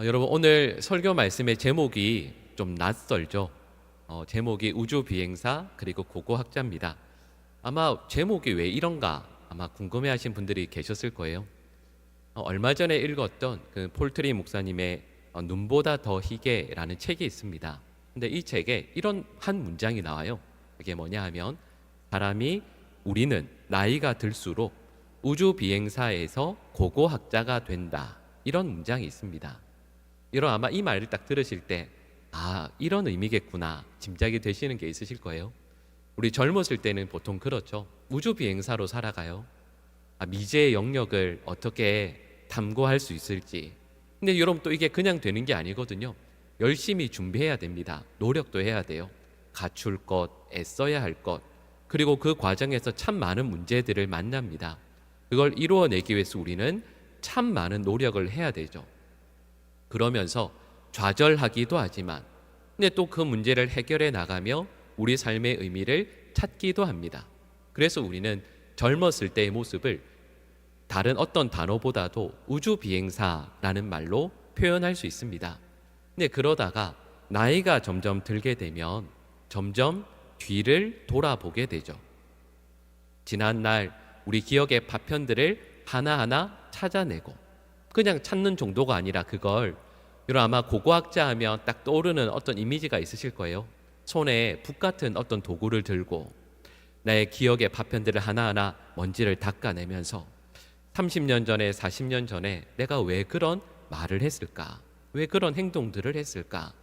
여러분 오늘 설교 말씀의 제목이 좀 낯설죠. 제목이 우주비행사 그리고 고고학자입니다. 아마 제목이 왜 이런가 아마 궁금해하신 분들이 계셨을 거예요. 얼마 전에 읽었던 그 폴트리 목사님의 눈보다 더 희게라는 책이 있습니다. 근데 이 책에 이런 한 문장이 나와요. 그게 뭐냐 하면 우리는 나이가 들수록 우주비행사에서 고고학자가 된다. 이런 문장이 있습니다. 여러분 아마 이 말을 딱 들으실 때 이런 의미겠구나 짐작이 되시는 게 있으실 거예요. 우리 젊었을 때는 보통 그렇죠. 우주비행사로 살아가요. 미지의 영역을 어떻게 탐구할 수 있을지. 근데 여러분 또 이게 그냥 되는 게 아니거든요. 열심히 준비해야 됩니다. 노력도 해야 돼요. 갖출 것, 애써야 할 것, 그리고 그 과정에서 참 많은 문제들을 만납니다. 그걸 이루어내기 위해서 우리는 참 많은 노력을 해야 되죠. 그러면서 좌절하기도 하지만 근데 또 그 문제를 해결해 나가며 우리 삶의 의미를 찾기도 합니다. 그래서 우리는 젊었을 때의 모습을 다른 어떤 단어보다도 우주비행사라는 말로 표현할 수 있습니다. 근데 그러다가 나이가 점점 들게 되면 점점 뒤를 돌아보게 되죠. 지난날 우리 기억의 파편들을 하나하나 찾아내고 그냥 찾는 정도가 아니라 그걸 여러분 아마 고고학자 하면 딱 떠오르는 어떤 이미지가 있으실 거예요. 손에 붓 같은 어떤 도구를 들고 나의 기억의 파편들을 하나하나 먼지를 닦아내면서 30년 전에 40년 전에 내가 왜 그런 말을 했을까? 왜 그런 행동들을 했을까?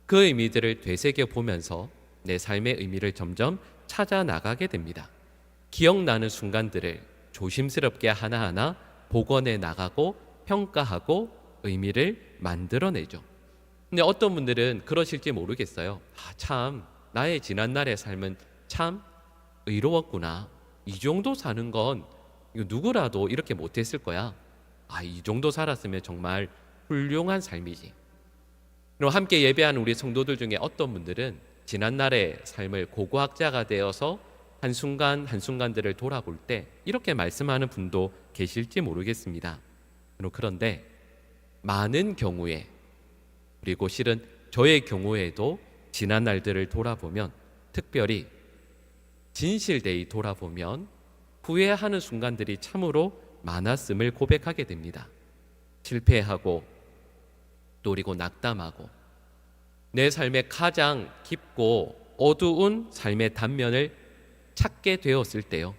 그 의미들을 되새겨 보면서 내 삶의 의미를 점점 찾아 나가게 됩니다. 기억나는 순간들을 조심스럽게 하나하나 복원해 나가고 평가하고 의미를 만들어내죠. 근데 어떤 분들은 그러실지 모르겠어요. 참 나의 지난날의 삶은 참 의로웠구나. 이 정도 사는 건 이거 누구라도 이렇게 못했을 거야. 이 정도 살았으면 정말 훌륭한 삶이지. 그리고 함께 예배하는 우리 성도들 중에 어떤 분들은 지난날의 삶을 고고학자가 되어서 한순간 한순간들을 돌아볼 때 이렇게 말씀하는 분도 계실지 모르겠습니다. 그런데 많은 경우에 그리고 실은 저의 경우에도 지난 날들을 돌아보면 특별히 진실되이 돌아보면 후회하는 순간들이 참으로 많았음을 고백하게 됩니다. 실패하고 또 그리고 낙담하고 내 삶의 가장 깊고 어두운 삶의 단면을 찾게 되었을 때요.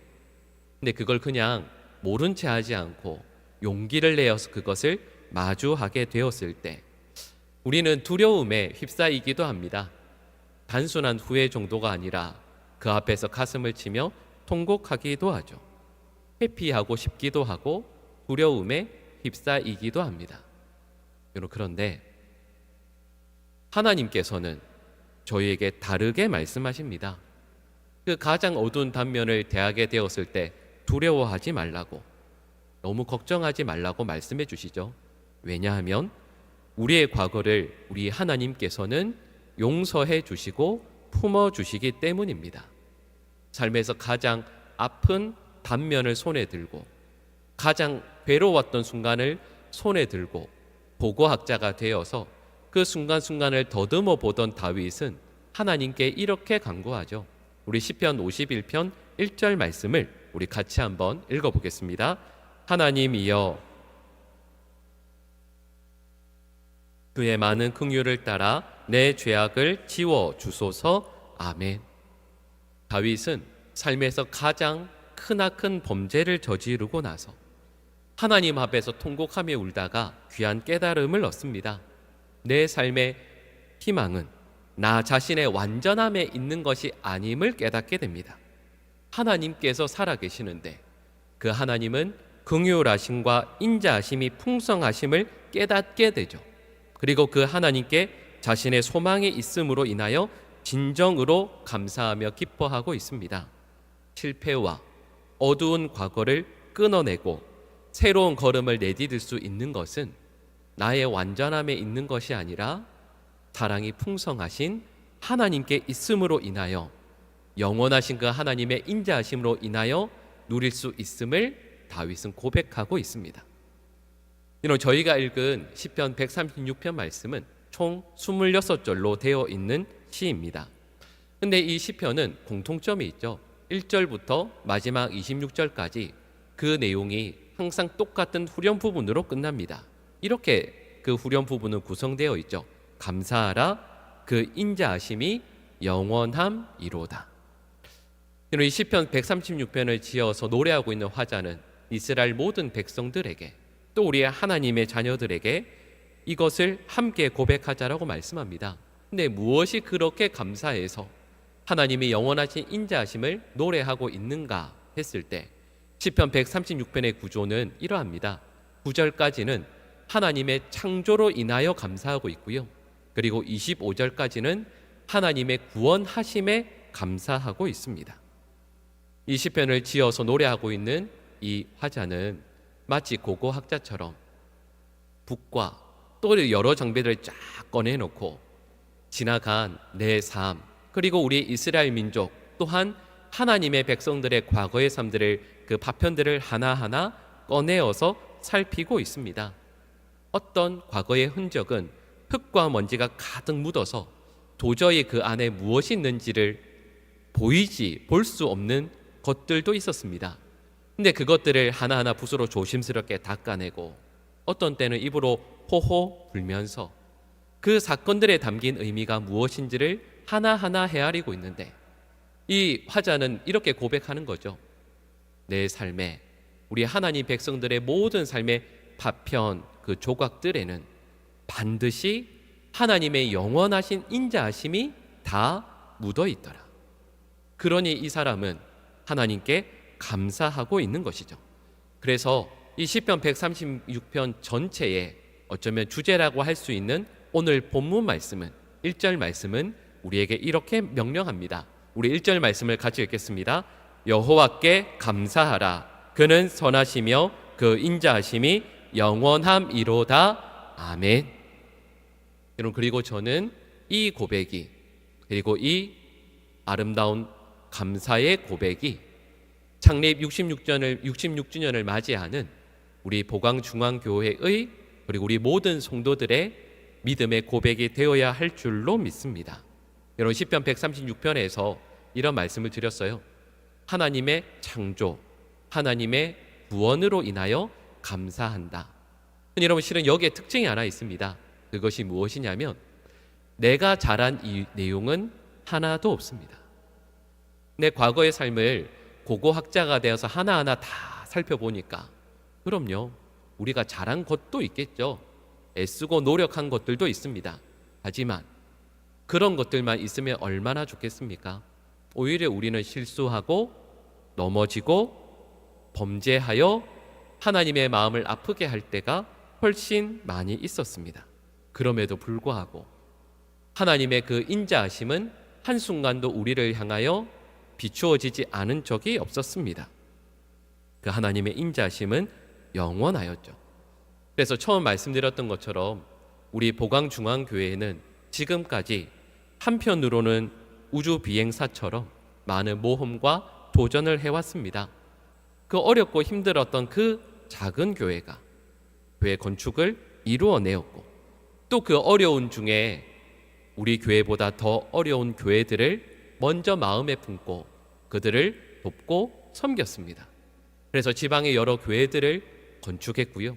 근데 그걸 그냥 모른 채 하지 않고 용기를 내어서 그것을 마주하게 되었을 때 우리는 두려움에 휩싸이기도 합니다. 단순한 후회 정도가 아니라 그 앞에서 가슴을 치며 통곡하기도 하죠. 회피하고 싶기도 하고 두려움에 휩싸이기도 합니다. 그런데 하나님께서는 저희에게 다르게 말씀하십니다. 그 가장 어두운 단면을 대하게 되었을 때 두려워하지 말라고, 너무 걱정하지 말라고 말씀해 주시죠. 왜냐하면 우리의 과거를 우리 하나님께서는 용서해 주시고 품어 주시기 때문입니다. 삶에서 가장 아픈 단면을 손에 들고 가장 괴로웠던 순간을 손에 들고 고고학자가 되어서 그 순간순간을 더듬어 보던 다윗은 하나님께 이렇게 간구하죠. 우리 시편 51편 1절 말씀을 우리 같이 한번 읽어보겠습니다. 하나님이여 그의 많은 긍휼을 따라 내 죄악을 지워 주소서. 아멘. 다윗은 삶에서 가장 크나큰 범죄를 저지르고 나서 하나님 앞에서 통곡하며 울다가 귀한 깨달음을 얻습니다. 내 삶의 희망은 나 자신의 완전함에 있는 것이 아님을 깨닫게 됩니다. 하나님께서 살아계시는데 그 하나님은 긍휼하심과 인자하심이 풍성하심을 깨닫게 되죠. 그리고 그 하나님께 자신의 소망이 있음으로 인하여 진정으로 감사하며 기뻐하고 있습니다. 실패와 어두운 과거를 끊어내고 새로운 걸음을 내디딜 수 있는 것은 나의 완전함에 있는 것이 아니라 사랑이 풍성하신 하나님께 있음으로 인하여 영원하신 그 하나님의 인자하심으로 인하여 누릴 수 있음을 다윗은 고백하고 있습니다. 이런 저희가 읽은 시편 136편 말씀은 총 26절로 되어 있는 시입니다. 근데 이 시편은 공통점이 있죠. 1절부터 마지막 26절까지 그 내용이 항상 똑같은 후렴 부분으로 끝납니다. 이렇게 그 후렴 부분은 구성되어 있죠. 감사하라, 그 인자하심이 영원함이로다. 이 시편 136편을 지어서 노래하고 있는 화자는 이스라엘 모든 백성들에게 또 우리의 하나님의 자녀들에게 이것을 함께 고백하자라고 말씀합니다. 근데 무엇이 그렇게 감사해서 하나님이 영원하신 인자하심을 노래하고 있는가 했을 때 시편 136편의 구조는 이러합니다. 9절까지는 하나님의 창조로 인하여 감사하고 있고요. 그리고 25절까지는 하나님의 구원하심에 감사하고 있습니다. 이 시편을 지어서 노래하고 있는 이 화자는 마치 고고학자처럼 북과 또 여러 장비들을 쫙 꺼내놓고 지나간 내 삶, 그리고 우리 이스라엘 민족 또한 하나님의 백성들의 과거의 삶들을 그 파편들을 하나하나 꺼내어서 살피고 있습니다. 어떤 과거의 흔적은 흙과 먼지가 가득 묻어서 도저히 그 안에 무엇이 있는지를 볼 수 없는 것들도 있었습니다. 근데 그것들을 하나하나 붓으로 조심스럽게 닦아내고 어떤 때는 입으로 호호 불면서 그 사건들에 담긴 의미가 무엇인지를 하나하나 헤아리고 있는데 이 화자는 이렇게 고백하는 거죠. 내 삶에 우리 하나님 백성들의 모든 삶의 파편 그 조각들에는 반드시 하나님의 영원하신 인자하심이 다 묻어 있더라. 그러니 이 사람은 하나님께 감사하고 있는 것이죠. 그래서 이 시편 136편 전체에 어쩌면 주제라고 할 수 있는 오늘 본문 말씀은 1절 말씀은 우리에게 이렇게 명령합니다. 우리 1절 말씀을 같이 읽겠습니다. 여호와께 감사하라. 그는 선하시며 그 인자하심이 영원함이로다. 아멘. 여러분, 그리고 저는 이 고백이, 그리고 이 아름다운 감사의 고백이 창립 66주년을 맞이하는 우리 보광중앙교회의 그리고 우리 모든 성도들의 믿음의 고백이 되어야 할 줄로 믿습니다. 여러분, 시편 136편에서 이런 말씀을 드렸어요. 하나님의 창조, 하나님의 구원으로 인하여 감사한다. 여러분, 실은 여기에 특징이 하나 있습니다. 그것이 무엇이냐면 내가 잘한 이 내용은 하나도 없습니다. 내 과거의 삶을 고고학자가 되어서 하나하나 다 살펴보니까 그럼요, 우리가 잘한 것도 있겠죠. 애쓰고 노력한 것들도 있습니다. 하지만 그런 것들만 있으면 얼마나 좋겠습니까? 오히려 우리는 실수하고 넘어지고 범죄하여 하나님의 마음을 아프게 할 때가 훨씬 많이 있었습니다. 그럼에도 불구하고 하나님의 그 인자하심은 한순간도 우리를 향하여 비추어지지 않은 적이 없었습니다. 그 하나님의 인자하심은 영원하였죠. 그래서 처음 말씀드렸던 것처럼 우리 보광중앙교회는 지금까지 한편으로는 우주 비행사처럼 많은 모험과 도전을 해왔습니다. 그 어렵고 힘들었던 그 작은 교회가 교회 건축을 이루어내었고 또 그 어려운 중에 우리 교회보다 더 어려운 교회들을 먼저 마음에 품고 그들을 돕고 섬겼습니다. 그래서 지방의 여러 교회들을 건축했고요.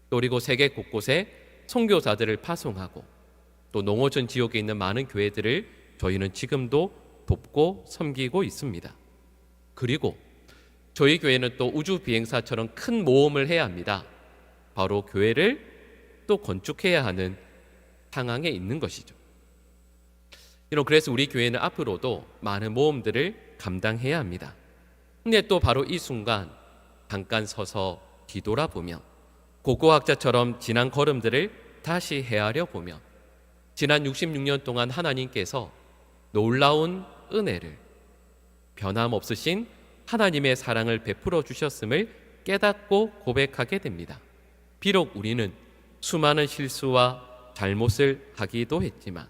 또 그리고 세계 곳곳에 선교사들을 파송하고 또 농어촌 지역에 있는 많은 교회들을 저희는 지금도 돕고 섬기고 있습니다. 그리고 저희 교회는 또 우주 비행사처럼 큰 모험을 해야 합니다. 바로 교회를 또 건축해야 하는 상황에 있는 것이죠. 그래서 우리 교회는 앞으로도 많은 모험들을 감당해야 합니다. 근데 또 바로 이 순간 잠깐 서서 뒤돌아보며 고고학자처럼 지난 걸음들을 다시 헤아려 보며 지난 66년 동안 하나님께서 놀라운 은혜를, 변함없으신 하나님의 사랑을 베풀어 주셨음을 깨닫고 고백하게 됩니다. 비록 우리는 수많은 실수와 잘못을 하기도 했지만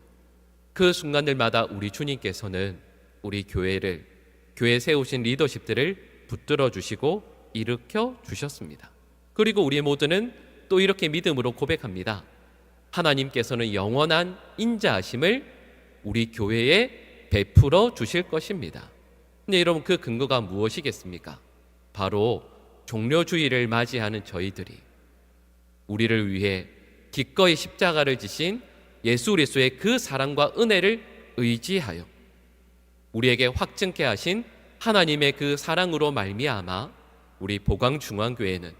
그 순간들마다 우리 주님께서는 우리 교회에 세우신 리더십들을 붙들어 주시고 일으켜 주셨습니다. 그리고 우리 모두는 또 또 이렇게 믿음으로 고백합니다. 하나님께서는 영원한 인자하심을 우리 교회에 베풀어 주실 것입니다. 근데 여러분, 그 근거가 무엇이겠습니까? 바로 종료주의를 맞이하는 저희들이 우리를 위해 기꺼이 십자가를 지신 예수 그리스도의 그 사랑과 은혜를 의지하여 우리에게 확증케 하신 하나님의 그 사랑으로 말미암아 우리 보광중앙교회는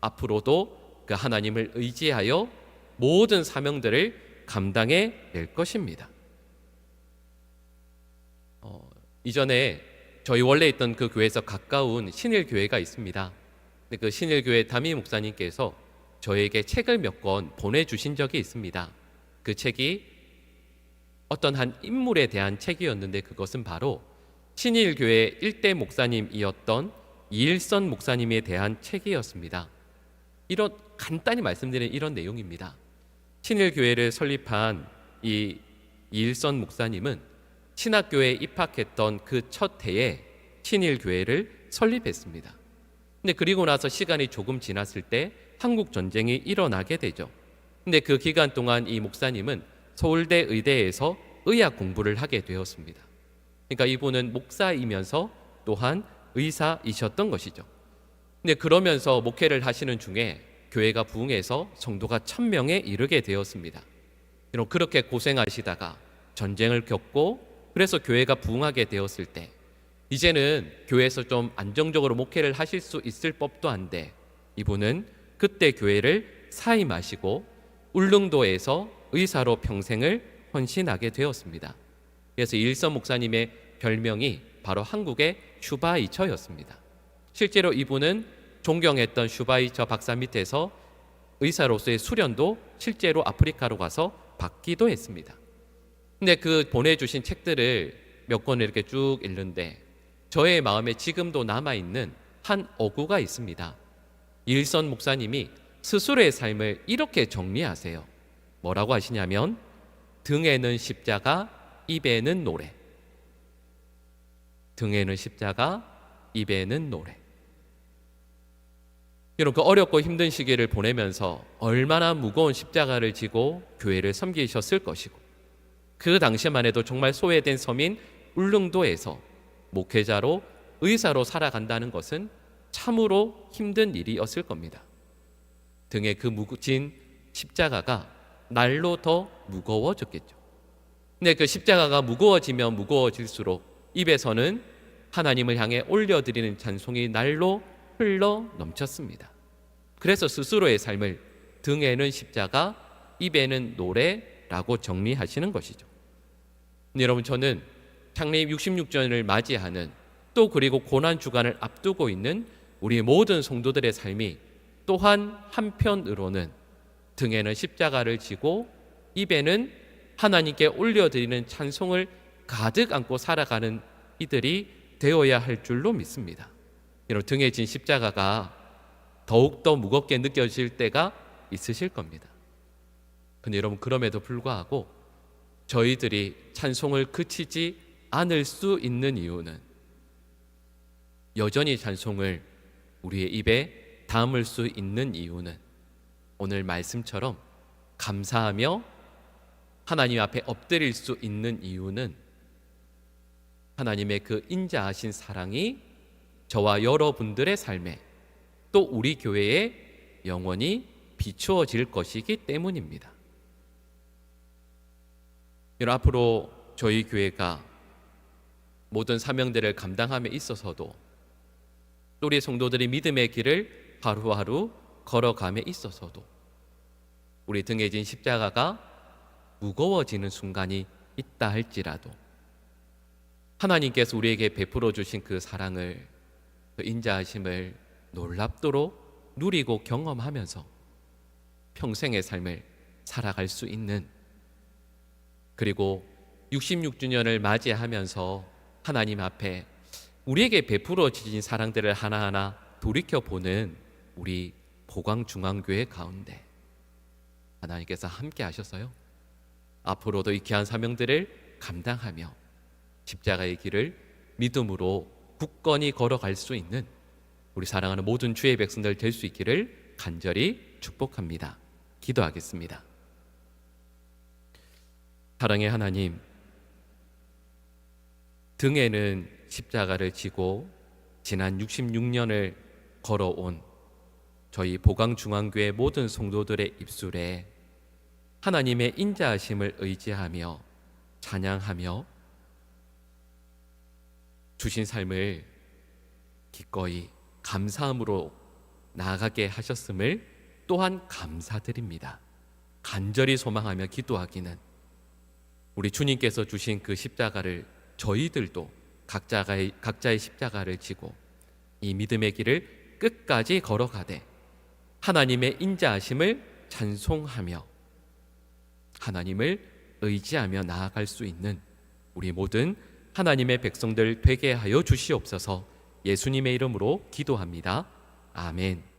앞으로도 그 하나님을 의지하여 모든 사명들을 감당해 낼 것입니다. 이전에 저희 원래 있던 그 교회에서 가까운 신일교회가 있습니다. 그 신일교회 담임 목사님께서 저에게 책을 몇 권 보내주신 적이 있습니다. 그 책이 어떤 한 인물에 대한 책이었는데 그것은 바로 신일교회 1대 목사님이었던 이일선 목사님에 대한 책이었습니다. 이런 간단히 말씀드리는 이런 내용입니다. 신일교회를 설립한 이 이일선 목사님은 신학교에 입학했던 그 첫 해에 신일교회를 설립했습니다. 근데 그리고 나서 시간이 조금 지났을 때 한국 전쟁이 일어나게 되죠. 근데 그 기간 동안 이 목사님은 서울대 의대에서 의학 공부를 하게 되었습니다. 그러니까 이분은 목사이면서 또한 의사이셨던 것이죠. 근데 그러면서 목회를 하시는 중에 교회가 부흥해서 성도가 1000명에 이르게 되었습니다. 그렇게 고생하시다가 전쟁을 겪고 그래서 교회가 부흥하게 되었을 때 이제는 교회에서 좀 안정적으로 목회를 하실 수 있을 법도 한데 이분은 그때 교회를 사임하시고 울릉도에서 의사로 평생을 헌신하게 되었습니다. 그래서 이일선 목사님의 별명이 바로 한국의 슈바이처였습니다. 실제로 이분은 존경했던 슈바이처 박사 밑에서 의사로서의 수련도 실제로 아프리카로 가서 받기도 했습니다. 근데 그 보내주신 책들을 몇 권을 이렇게 쭉 읽는데 저의 마음에 지금도 남아있는 한 어구가 있습니다. 이일선 목사님이 스스로의 삶을 이렇게 정리하세요. 뭐라고 하시냐면 등에는 십자가, 입에는 노래. 등에는 십자가, 입에는 노래. 여러분, 그 어렵고 힘든 시기를 보내면서 얼마나 무거운 십자가를 지고 교회를 섬기셨을 것이고 그 당시만 해도 정말 소외된 서민 울릉도에서 목회자로 의사로 살아간다는 것은 참으로 힘든 일이었을 겁니다. 등에 그 무진 십자가가 날로 더 무거워졌겠죠. 근데 그 십자가가 무거워지면 무거워질수록 입에서는 하나님을 향해 올려드리는 찬송이 날로 흘러 넘쳤습니다. 그래서 스스로의 삶을 등에는 십자가, 입에는 노래라고 정리하시는 것이죠. 여러분, 저는 창립 66주년을 맞이하는 또 그리고 고난주간을 앞두고 있는 우리 모든 성도들의 삶이 또한 한편으로는 등에는 십자가를 지고 입에는 하나님께 올려드리는 찬송을 가득 안고 살아가는 이들이 되어야 할 줄로 믿습니다. 여러분, 등에 진 십자가가 더욱더 무겁게 느껴질 때가 있으실 겁니다. 근데 여러분, 그럼에도 불구하고 저희들이 찬송을 그치지 않을 수 있는 이유는 여전히 찬송을 우리의 입에 담을 수 있는 이유는 오늘 말씀처럼 감사하며 하나님 앞에 엎드릴 수 있는 이유는 하나님의 그 인자하신 사랑이 저와 여러분들의 삶에 또 우리 교회에 영원히 비추어질 것이기 때문입니다. 여러분, 앞으로 저희 교회가 모든 사명들을 감당함에 있어서도 또 우리 성도들이 믿음의 길을 하루하루 걸어감에 있어서도 우리 등에 진 십자가가 무거워지는 순간이 있다 할지라도 하나님께서 우리에게 베풀어 주신 그 사랑을, 그 인자하심을 놀랍도록 누리고 경험하면서 평생의 삶을 살아갈 수 있는, 그리고 66주년을 맞이하면서 하나님 앞에 우리에게 베풀어 주신 사랑들을 하나하나 돌이켜보는 우리 보광중앙교회 가운데 하나님께서 함께 하셔서요 앞으로도 이 귀한 사명들을 감당하며 십자가의 길을 믿음으로 굳건히 걸어갈 수 있는 우리 사랑하는 모든 주의 백성들 될 수 있기를 간절히 축복합니다. 기도하겠습니다. 사랑의 하나님, 등에는 십자가를 지고 지난 66년을 걸어온 저희 보강중앙교회 모든 성도들의 입술에 하나님의 인자하심을 의지하며 찬양하며 주신 삶을 기꺼이 감사함으로 나아가게 하셨음을 또한 감사드립니다. 간절히 소망하며 기도하기는 우리 주님께서 주신 그 십자가를 저희들도 각자의 십자가를 지고 이 믿음의 길을 끝까지 걸어가되 하나님의 인자하심을 찬송하며 하나님을 의지하며 나아갈 수 있는 우리 모든 하나님의 백성들 되게 하여 주시옵소서. 예수님의 이름으로 기도합니다. 아멘.